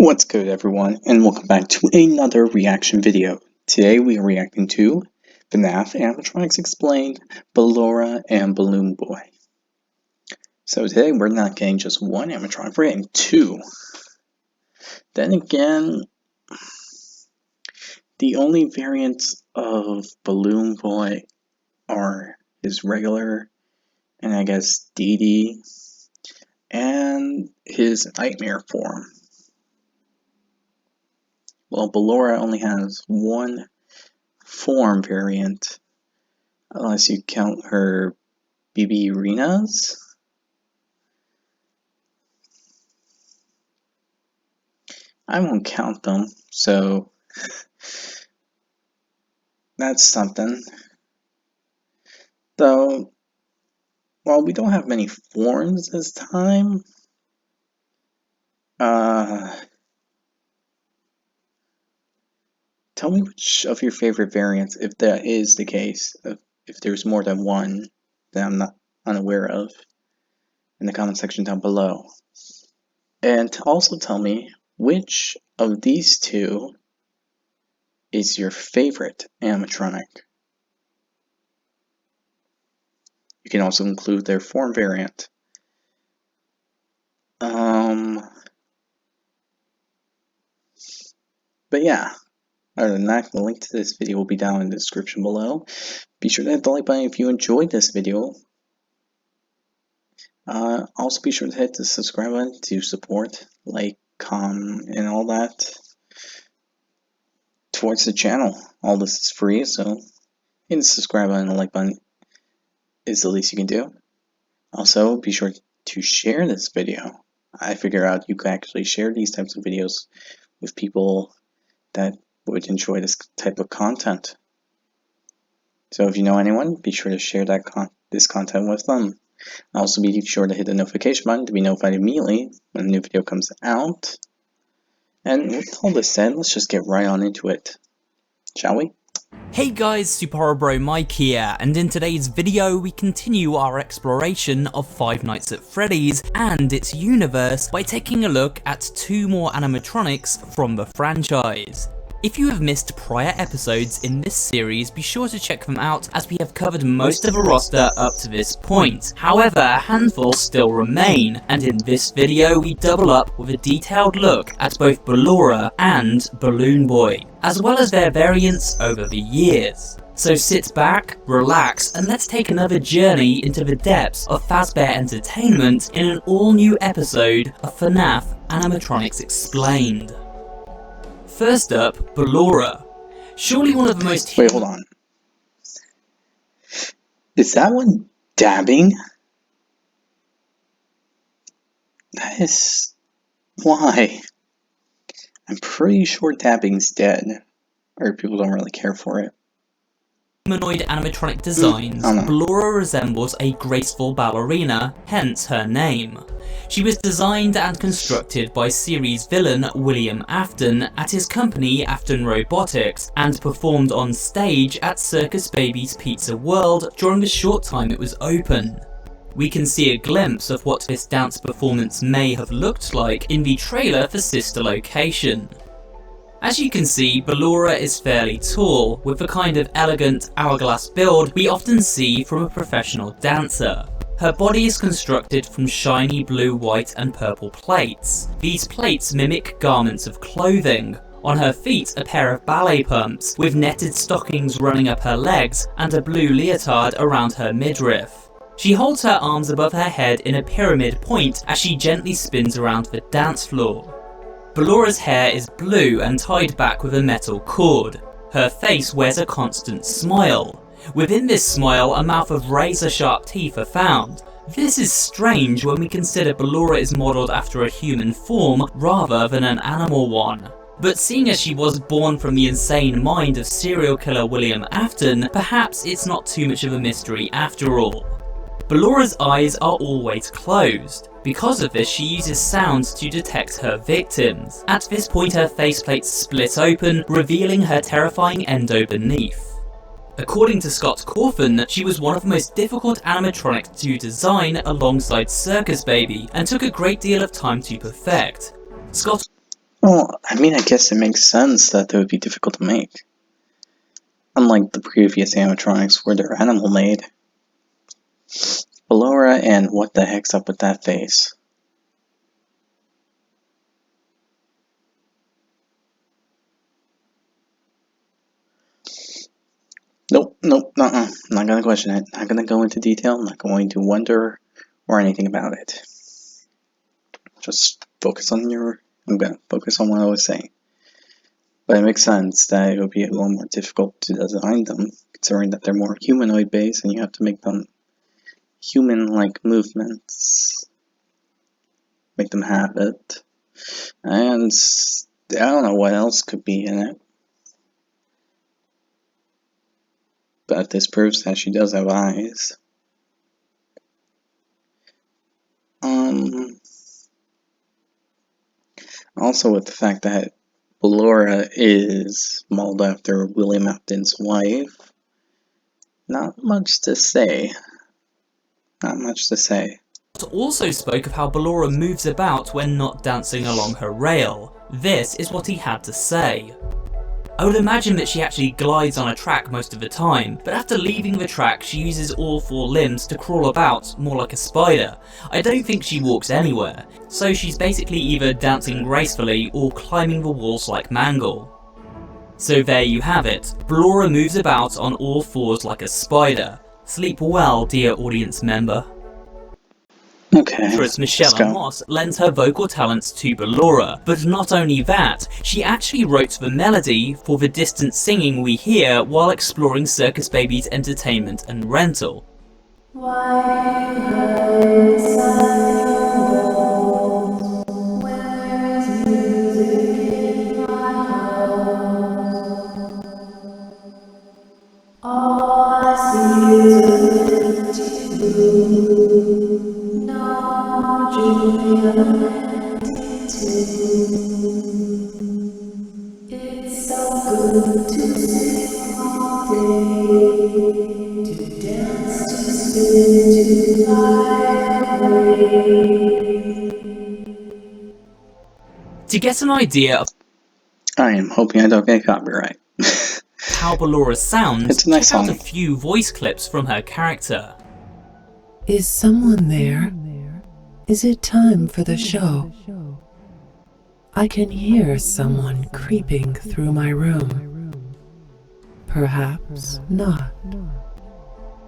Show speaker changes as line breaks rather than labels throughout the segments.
What's good, everyone, and welcome back to another reaction video. Today we are reacting to FNAF Animatronics Explained, Ballora, and Balloon Boy. So today we're not getting just one animatronic, we're getting two. Then again, the only variants of Balloon Boy are his regular, and I guess Dee Dee, and his nightmare form. Well, Ballora only has one form variant, unless you count her BB Arenas. I won't count them, so that's something. Though, while we don't have many forms this time, tell me which of your favorite variants, if that is the case, if there's more than one that I'm not unaware of, in the comment section down below. And also tell me which of these two is your favorite animatronic. You can also include their form variant. But yeah, other than that, the link to this video will be down in the description below. Be sure to hit the like button if you enjoyed this video. Also be sure to hit the subscribe button to support, like, comment, and all that towards the channel. All this is free, so hitting the subscribe button and the like button is the least you can do. Also, be sure to share this video. I figure out you can actually share these types of videos with people that would enjoy this type of content. So if you know anyone, be sure to share this content with them. Also be sure to hit the notification button to be notified immediately when a new video comes out. And with all this said, let's just get right on into it, shall we?
Hey guys, SuperHorrorBro Mike here, and in today's video we continue our exploration of Five Nights at Freddy's and its universe by taking a look at two more animatronics from the franchise. If you have missed prior episodes in this series, be sure to check them out as we have covered most of the roster up to this point. However, a handful still remain, and in this video we double up with a detailed look at both Ballora and Balloon Boy, as well as their variants over the years. So sit back, relax, and let's take another journey into the depths of Fazbear Entertainment in an all-new episode of FNAF Animatronics Explained. First up, Ballora. Surely one of the most...
Wait, hold on. Is that one dabbing? That is... Why? I'm pretty sure dabbing's dead. Or people don't really care for it.
Humanoid animatronic designs, Ballora resembles a graceful ballerina, hence her name. She was designed and constructed by series villain William Afton at his company Afton Robotics and performed on stage at Circus Baby's Pizza World during the short time it was open. We can see a glimpse of what this dance performance may have looked like in the trailer for Sister Location. As you can see, Ballora is fairly tall, with the kind of elegant hourglass build we often see from a professional dancer. Her body is constructed from shiny blue, white and purple plates. These plates mimic garments of clothing. On her feet, a pair of ballet pumps, with netted stockings running up her legs and a blue leotard around her midriff. She holds her arms above her head in a pyramid point as she gently spins around the dance floor. Ballora's hair is blue and tied back with a metal cord. Her face wears a constant smile. Within this smile, a mouth of razor-sharp teeth are found. This is strange when we consider Ballora is modelled after a human form rather than an animal one. But seeing as she was born from the insane mind of serial killer William Afton, perhaps it's not too much of a mystery after all. Ballora's eyes are always closed. Because of this, she uses sounds to detect her victims. At this point, her faceplate splits open, revealing her terrifying endo beneath. According to Scott Cawthon, she was one of the most difficult animatronics to design alongside Circus Baby, and took a great deal of time to perfect. Scott
Well, I mean, I guess it makes sense that they would be difficult to make. Unlike the previous animatronics where they're animal made. Ballora, and what the heck's up with that face? Nope, not gonna question it. Not gonna go into detail. Not going to wonder or anything about it. Just focus on I'm gonna focus on what I was saying. But it makes sense that it would be a little more difficult to design them, considering that they're more humanoid based and you have to make them human-like movements. Make them have it. And I don't know what else could be in it. But this proves that she does have eyes. Also with the fact that Ballora is modeled after William Afton's wife. Not much to say.
Also spoke of how Ballora moves about when not dancing along her rail. This is what he had to say. I would imagine that she actually glides on a track most of the time, but after leaving the track she uses all four limbs to crawl about, more like a spider. I don't think she walks anywhere, so she's basically either dancing gracefully or climbing the walls like Mangle. So there you have it, Ballora moves about on all fours like a spider. Sleep well, dear audience member.
Okay,
Actress Michelle Moss lends her vocal talents to Ballora, but not only that, she actually wrote the melody for the distant singing we hear while exploring Circus Baby's entertainment and rental. To get an idea of
I am hoping I don't get copyright.
how Ballora sounds,
It's a nice
check out
song.
a few voice clips from her character.
Is someone there? Is it time for the show? I can hear someone creeping through my room. Perhaps not.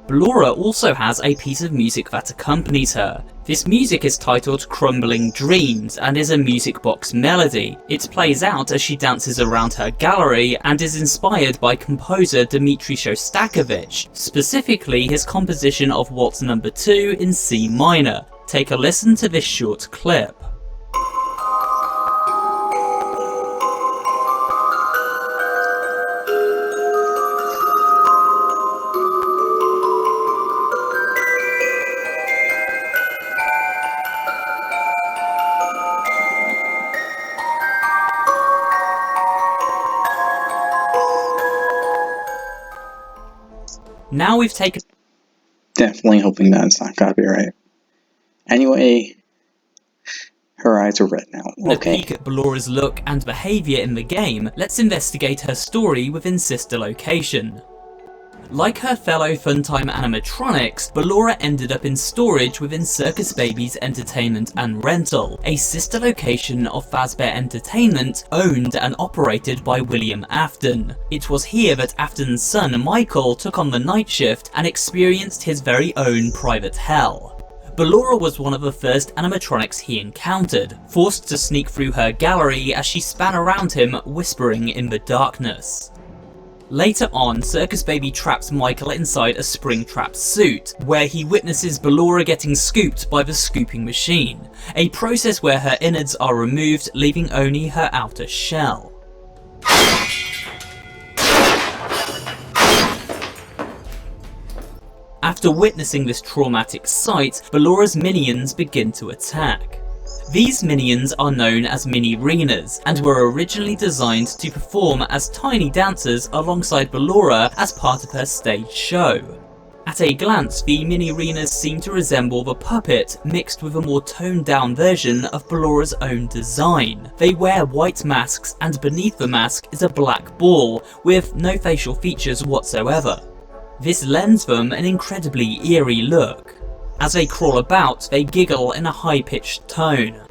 Ballora also has a piece of music that accompanies her. This music is titled Crumbling Dreams and is a music box melody. It plays out as she dances around her gallery and is inspired by composer Dmitri Shostakovich, specifically his composition of Waltz No. 2 in C minor. Take a listen to this short clip. Now we've taken
Definitely hoping that it's not copyright. Anyway, her eyes are red now.
a
Okay.
peek at Ballora's look and behaviour in the game. Let's investigate her story within Sister Location. Like her fellow Funtime animatronics, Ballora ended up in storage within Circus Baby's Entertainment and Rental, a sister location of Fazbear Entertainment owned and operated by William Afton. It was here that Afton's son Michael took on the night shift and experienced his very own private hell. Ballora was one of the first animatronics he encountered, forced to sneak through her gallery as she span around him, whispering in the darkness. Later on, Circus Baby traps Michael inside a Springtrap suit, where he witnesses Ballora getting scooped by the scooping machine, a process where her innards are removed, leaving only her outer shell. After witnessing this traumatic sight, Ballora's minions begin to attack. These minions are known as mini-renas, and were originally designed to perform as tiny dancers alongside Ballora as part of her stage show. At a glance, the mini-arenas seem to resemble the puppet mixed with a more toned-down version of Ballora's own design. They wear white masks, and beneath the mask is a black ball with no facial features whatsoever. This lends them an incredibly eerie look. As they crawl about, they giggle in a high-pitched tone.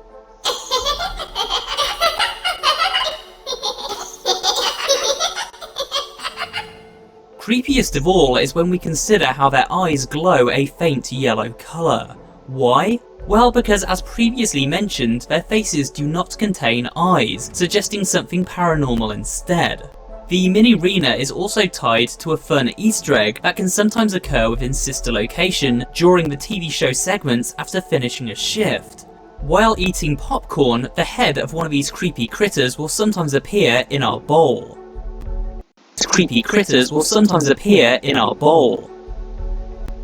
Creepiest of all is when we consider how their eyes glow a faint yellow colour. Why? Well, because as previously mentioned, their faces do not contain eyes, suggesting something paranormal instead. The mini-arena is also tied to a fun Easter egg that can sometimes occur within sister location during the TV show segments after finishing a shift. While eating popcorn, the head of one of these creepy critters will sometimes appear in our bowl.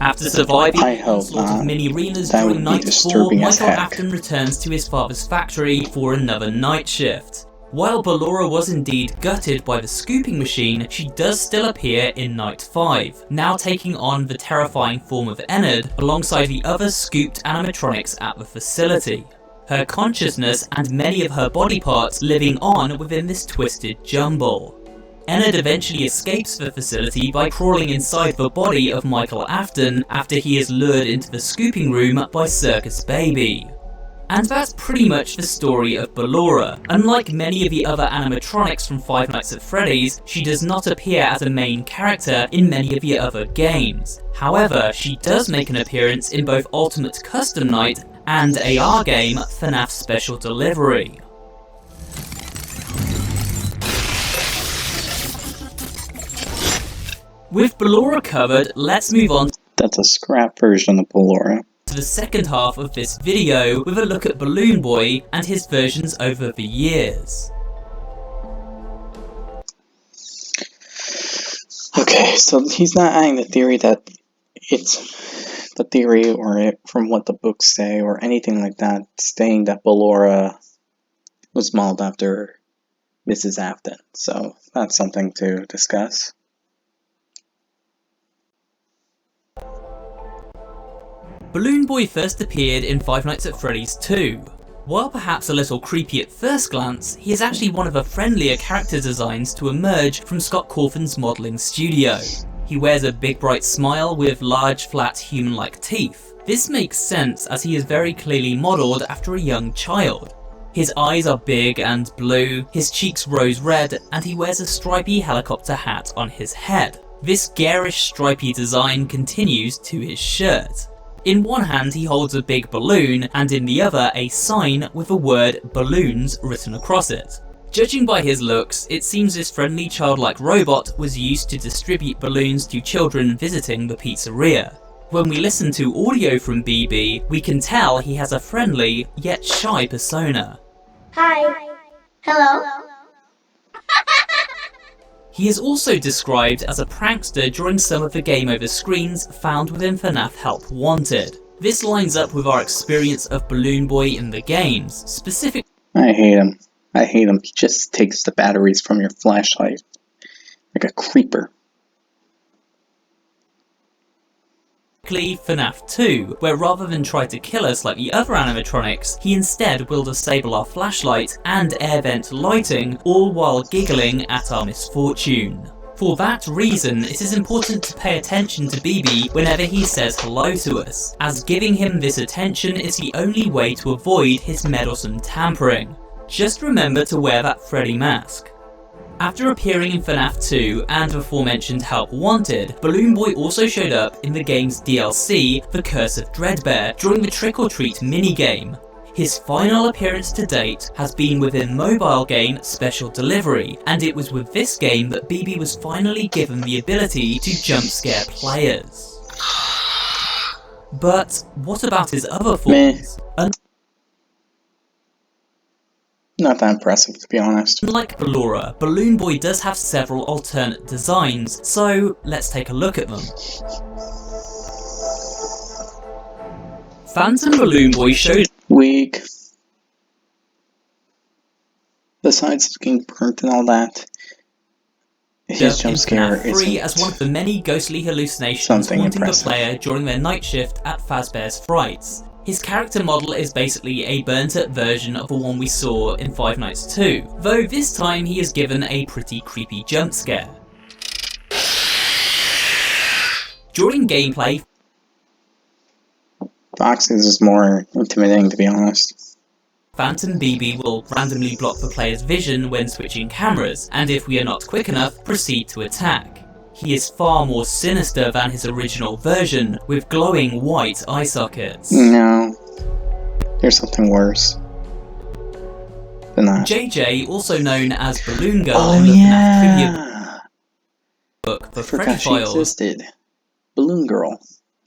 After surviving the onslaught of mini-arenas during night 4, Michael Afton returns to his father's factory for another night shift. While Ballora was indeed gutted by the scooping machine, she does still appear in night 5, now taking on the terrifying form of Ennard alongside the other scooped animatronics at the facility. Her consciousness and many of her body parts living on within this twisted jumble. Ennard eventually escapes the facility by crawling inside the body of Michael Afton after he is lured into the scooping room by Circus Baby. And that's pretty much the story of Ballora. Unlike many of the other animatronics from Five Nights at Freddy's, she does not appear as a main character in many of the other games. However, she does make an appearance in both Ultimate Custom Night and AR game FNAF Special Delivery. With Ballora covered, let's move on.
That's a scrap version of Ballora.
To the second half of this video with a look at Balloon Boy and his versions over the years.
Okay, so he's not adding the theory that it's the theory or from what the books say or anything like that, saying that Ballora was modeled after Mrs. Afton. So that's something to discuss.
Balloon Boy first appeared in Five Nights at Freddy's 2. While perhaps a little creepy at first glance, he is actually one of the friendlier character designs to emerge from Scott Cawthon's modelling studio. He wears a big bright smile with large flat human-like teeth. This makes sense as he is very clearly modelled after a young child. His eyes are big and blue, his cheeks rose red, and he wears a stripy helicopter hat on his head. This garish stripy design continues to his shirt. In one hand he holds a big balloon, and in the other a sign with the word balloons written across it. Judging by his looks, it seems this friendly childlike robot was used to distribute balloons to children visiting the pizzeria. When we listen to audio from BB, we can tell he has a friendly, yet shy persona.
Hi. Hello.
He is also described as a prankster during some of the game over screens found within FNAF Help Wanted. This lines up with our experience of Balloon Boy in the games, specifically.
I hate him. He just takes the batteries from your flashlight like a creeper.
FNAF 2, where rather than try to kill us like the other animatronics, he instead will disable our flashlight and air vent lighting, all while giggling at our misfortune. For that reason, it is important to pay attention to BB whenever he says hello to us, as giving him this attention is the only way to avoid his meddlesome tampering. Just remember to wear that Freddy mask. After appearing in FNAF 2 and the aforementioned Help Wanted, Balloon Boy also showed up in the game's DLC, The Curse of Dreadbear, during the Trick or Treat minigame. His final appearance to date has been within mobile game Special Delivery, and it was with this game that BB was finally given the ability to jump scare players. But what about his other forms?
Not that impressive, to be honest.
Unlike Ballora, Balloon Boy does have several alternate designs, so let's take a look at them. Phantom Balloon Boy showed
Weak. Besides getting burnt and all that, His jump scare
FNAF 3
is
as one of the many ghostly hallucinations haunting
impressive.
the player during their night shift at Fazbear's Frights. His character model is basically a burnt-up version of the one we saw in Five Nights 2, though this time he is given a pretty creepy jump scare. During gameplay,
Fox's is more intimidating, to be honest.
Phantom BB will randomly block the player's vision when switching cameras, and if we are not quick enough, proceed to attack. He is far more sinister than his original version, with glowing white eye sockets.
No, there's something worse than that.
JJ, also known as Balloon Girl in the FNAF trivia book The Freddy
she
Files,
existed. Balloon Girl.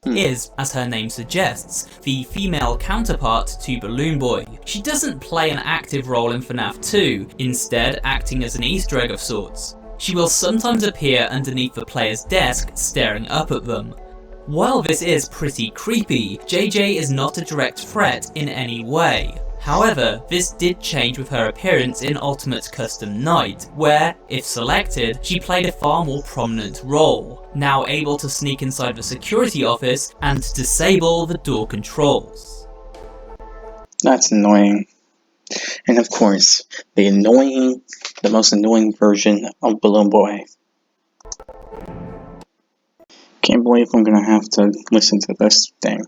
is, as her name suggests, the female counterpart to Balloon Boy. She doesn't play an active role in FNAF 2, instead acting as an Easter egg of sorts. She will sometimes appear underneath the player's desk, staring up at them. While this is pretty creepy, JJ is not a direct threat in any way. However, this did change with her appearance in Ultimate Custom Night, where, if selected, she played a far more prominent role, now able to sneak inside the security office and disable the door controls.
That's annoying. And of course, the most annoying version of Balloon Boy. Can't believe I'm gonna have to listen to this thing.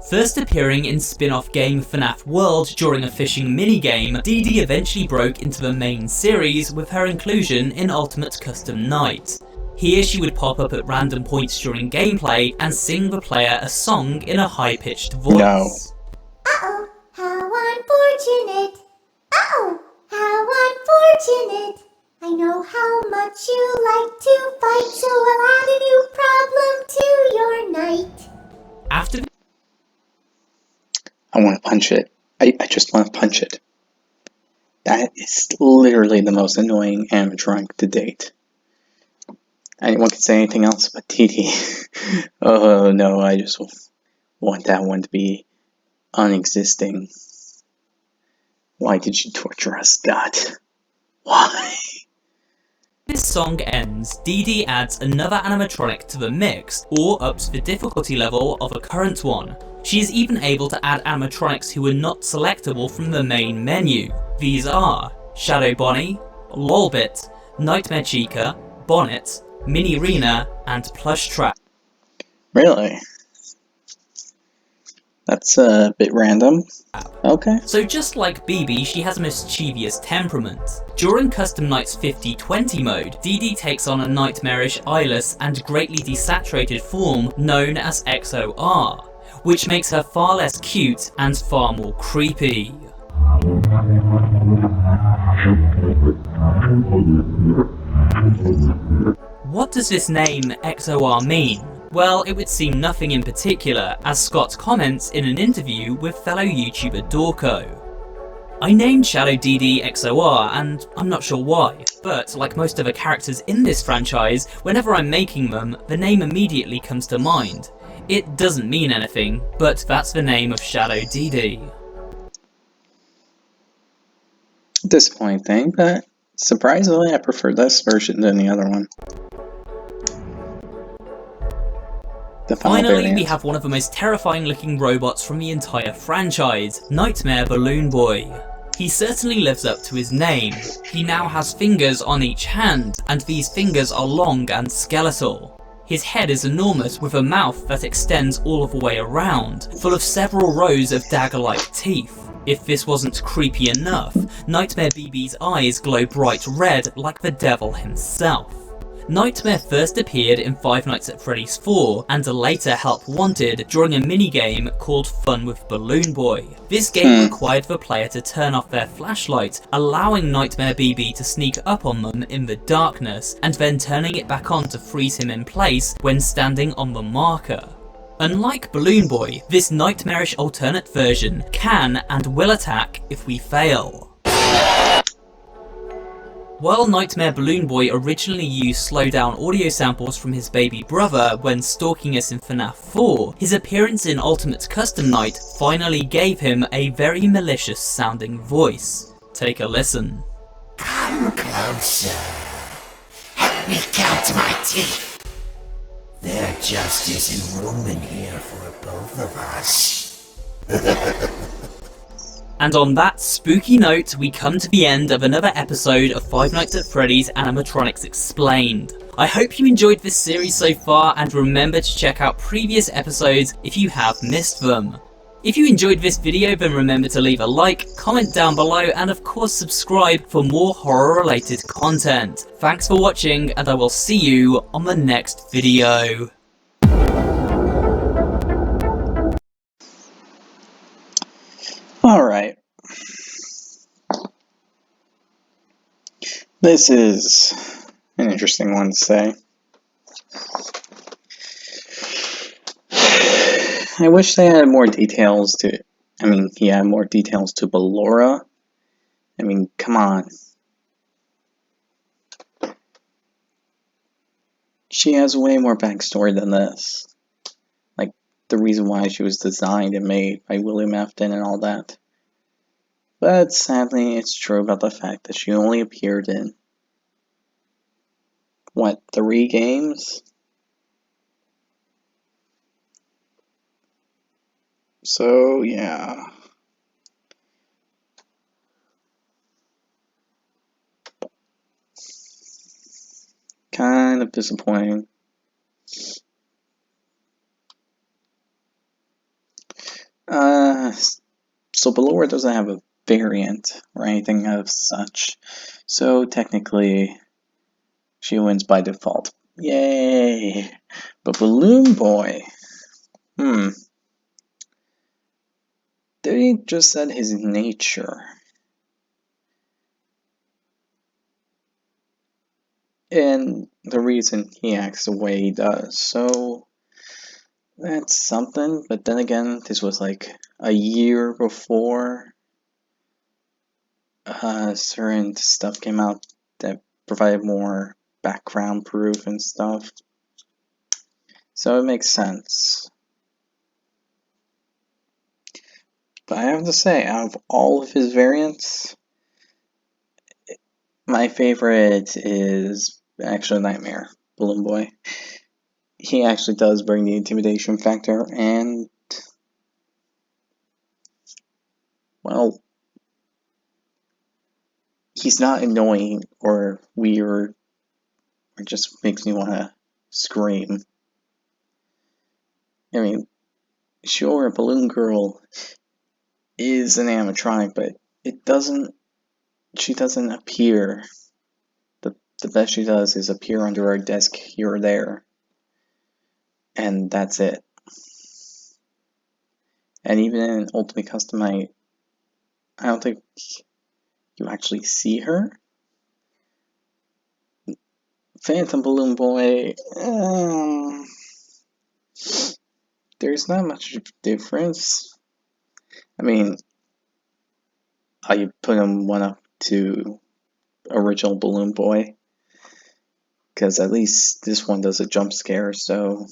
First appearing in spin-off game FNAF World during a fishing minigame, Dee Dee eventually broke into the main series with her inclusion in Ultimate Custom Night. Here she would pop up at random points during gameplay and sing the player a song in a high-pitched voice.
No.
Uh-oh, how unfortunate. Uh-oh, how unfortunate. I know how much you like to fight, so I'll add a new problem to your night.
After
I want to punch it. I just want to punch it. That is literally the most annoying animatronic to date. Anyone can say anything else but TT. Oh no, I just want that one to be unexisting. Why did you torture us, God? Why?
this song ends, Dee Dee adds another animatronic to the mix, or ups the difficulty level of a current one. She is even able to add animatronics who are not selectable from the main menu. These are Shadow Bonnie, Lolbit, Nightmare Chica, Bonnet, Mini Rena, and Plushtrap.
Really? That's a bit random. Okay.
So just like BB, she has a mischievous temperament. During Custom Night's 50-20 mode, Dee Dee takes on a nightmarish, eyeless, and greatly desaturated form known as XOR, which makes her far less cute and far more creepy. What does this name XOR mean? Well, it would seem nothing in particular, as Scott comments in an interview with fellow YouTuber Dorko. I named Shadow Dee Dee XOR, and I'm not sure why, but like most other characters in this franchise, whenever I'm making them, the name immediately comes to mind. It doesn't mean anything, but that's the name of Shadow Dee Dee.
Disappointing thing, but surprisingly I prefer this version than the other one.
Finally, we have one of the most terrifying looking robots from the entire franchise, Nightmare Balloon Boy. He certainly lives up to his name. He now has fingers on each hand, and these fingers are long and skeletal. His head is enormous with a mouth that extends all of the way around, full of several rows of dagger-like teeth. If this wasn't creepy enough, Nightmare BB's eyes glow bright red like the devil himself. Nightmare first appeared in Five Nights at Freddy's 4 and later Help Wanted during a minigame called Fun with Balloon Boy. This game required the player to turn off their flashlight, allowing Nightmare BB to sneak up on them in the darkness, and then turning it back on to freeze him in place when standing on the marker. Unlike Balloon Boy, this nightmarish alternate version can and will attack if we fail. While Nightmare Balloon Boy originally used slowdown audio samples from his baby brother when stalking us in FNAF 4, his appearance in Ultimate Custom Night finally gave him a very malicious sounding voice. Take a listen.
Come closer. Help me count my teeth. There just isn't room in here for both of us.
And on that spooky note, we come to the end of another episode of Five Nights at Freddy's Animatronics Explained. I hope you enjoyed this series so far, and remember to check out previous episodes if you have missed them. If you enjoyed this video, then remember to leave a like, comment down below, and of course subscribe for more horror related content. Thanks for watching, and I will see you on the next video.
Alright. This is an interesting one to say. I wish they had more details to... he had more details to Ballora. Come on. She has way more backstory than this. Like, the reason why she was designed and made by William Afton and all that. But sadly, it's true about the fact that she only appeared in, what, 3 games? So, yeah. Kind of disappointing. So Ballora doesn't have a variant or anything of such. So technically, she wins by default. Yay! But Balloon Boy, they just said his nature. And the reason he acts the way he does. So that's something. But then again, this was like a year before certain stuff came out that provided more background proof and stuff. So it makes sense. But I have to say, out of all of his variants, my favorite is actually Nightmare, Balloon Boy. He actually does bring the intimidation factor, and, well, he's not annoying or weird or just makes me want to scream. Sure, Balloon Girl is an animatronic, but she doesn't appear. The best she does is appear under our desk here or there. And that's it. And even in Ultimate Custom, I don't think you actually see her. Phantom Balloon Boy, there's not much difference. I put him one up to original Balloon Boy, because at least this one does a jump scare, so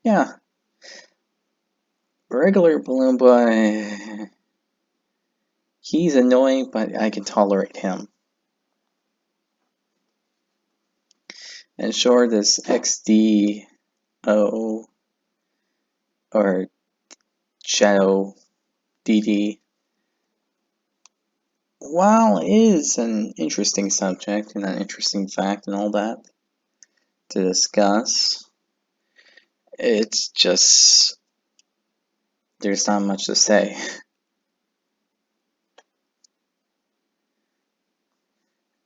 yeah. Regular Balloon Boy, he's annoying, but I can tolerate him. And sure, this XDO or Shadow DD, while is an interesting subject and an interesting fact and all that to discuss, it's just, there's not much to say.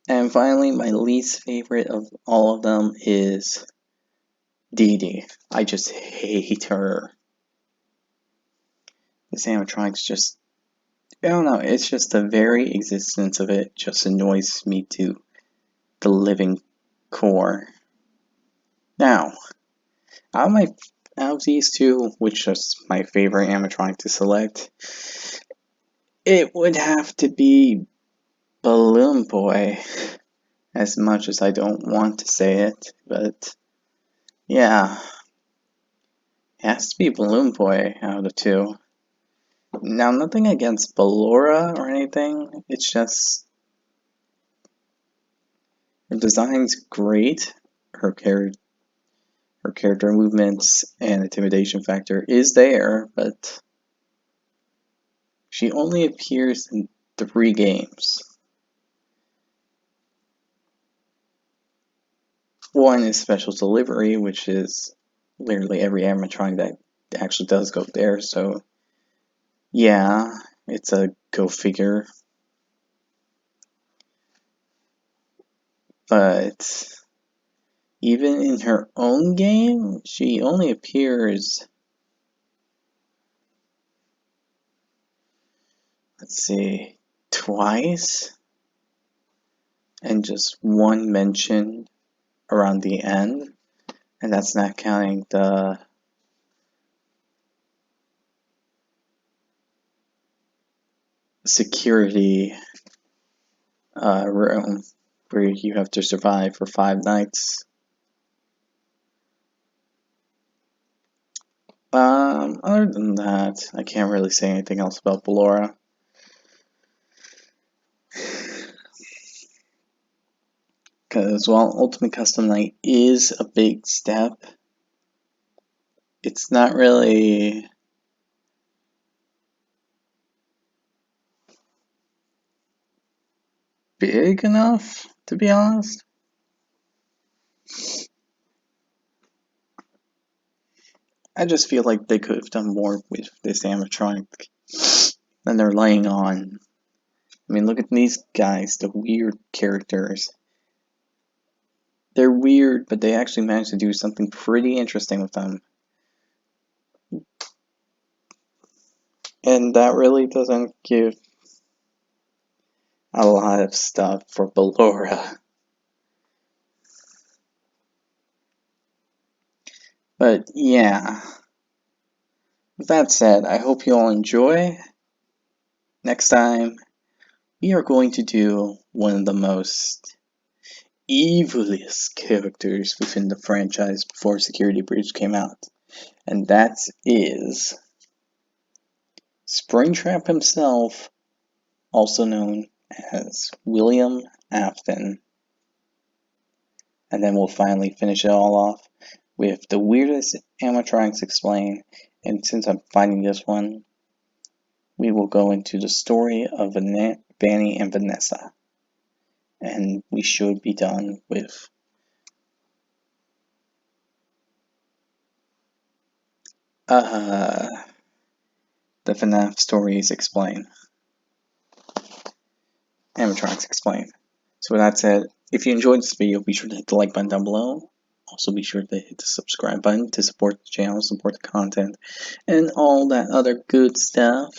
And finally, my least favorite of all of them is Dee Dee. I just hate her. This animatronics just, I don't know, it's just the very existence of it just annoys me to the living core. Now, out of these two, which is my favorite animatronic to select, it would have to be Balloon Boy, as much as I don't want to say it, but yeah, it has to be Balloon Boy out of the two. Now, nothing against Ballora or anything, it's just, Her design's great. Her character movements and intimidation factor is there, but she only appears in 3 games. One is Special Delivery, which is literally every animatronic that actually does go there, so yeah, it's a go figure. But even in her own game, she only appears, let's see, twice, and just 1 mention around the end, and that's not counting the security room where you have to survive for 5 nights. Other than that, I can't really say anything else about Ballora. Because while Ultimate Custom Night is a big step, it's not really big enough, to be honest. I just feel like they could have done more with this animatronic than they're laying on. I mean, look at these guys, the weird characters. They're weird, but they actually managed to do something pretty interesting with them. And that really doesn't give a lot of stuff for Ballora. But yeah. With that said, I hope you all enjoy. Next time, we are going to do one of the most evilest characters within the franchise before Security Breach came out. And that is Springtrap himself, also known as William Afton. And then we'll finally finish it all off with the weirdest animatronics explained. And since I'm finding this one, we will go into the story of Vanny and Vanessa. And we should be done with the FNAF stories explained. Animatronics explained. So with that said, if you enjoyed this video, be sure to hit the like button down below. Also be sure to hit the subscribe button to support the channel, support the content, and all that other good stuff.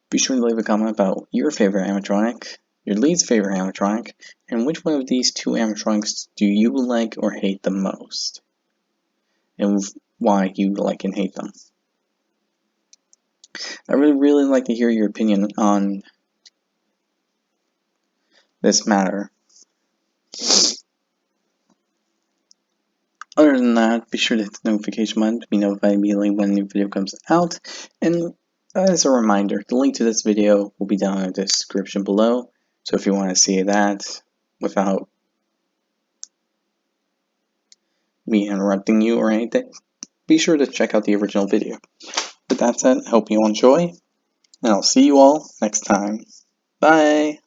Be sure to leave a comment about your favorite animatronic, your least favorite animatronic, and which one of these 2 animatronics do you like or hate the most, and why you like and hate them. I really like to hear your opinion on this matter. Other than that, be sure to hit the notification button to be notified immediately when a new video comes out. And as a reminder, the link to this video will be down in the description below. So if you want to see that without me interrupting you or anything, be sure to check out the original video. With that said, I hope you all enjoy, and I'll see you all next time. Bye!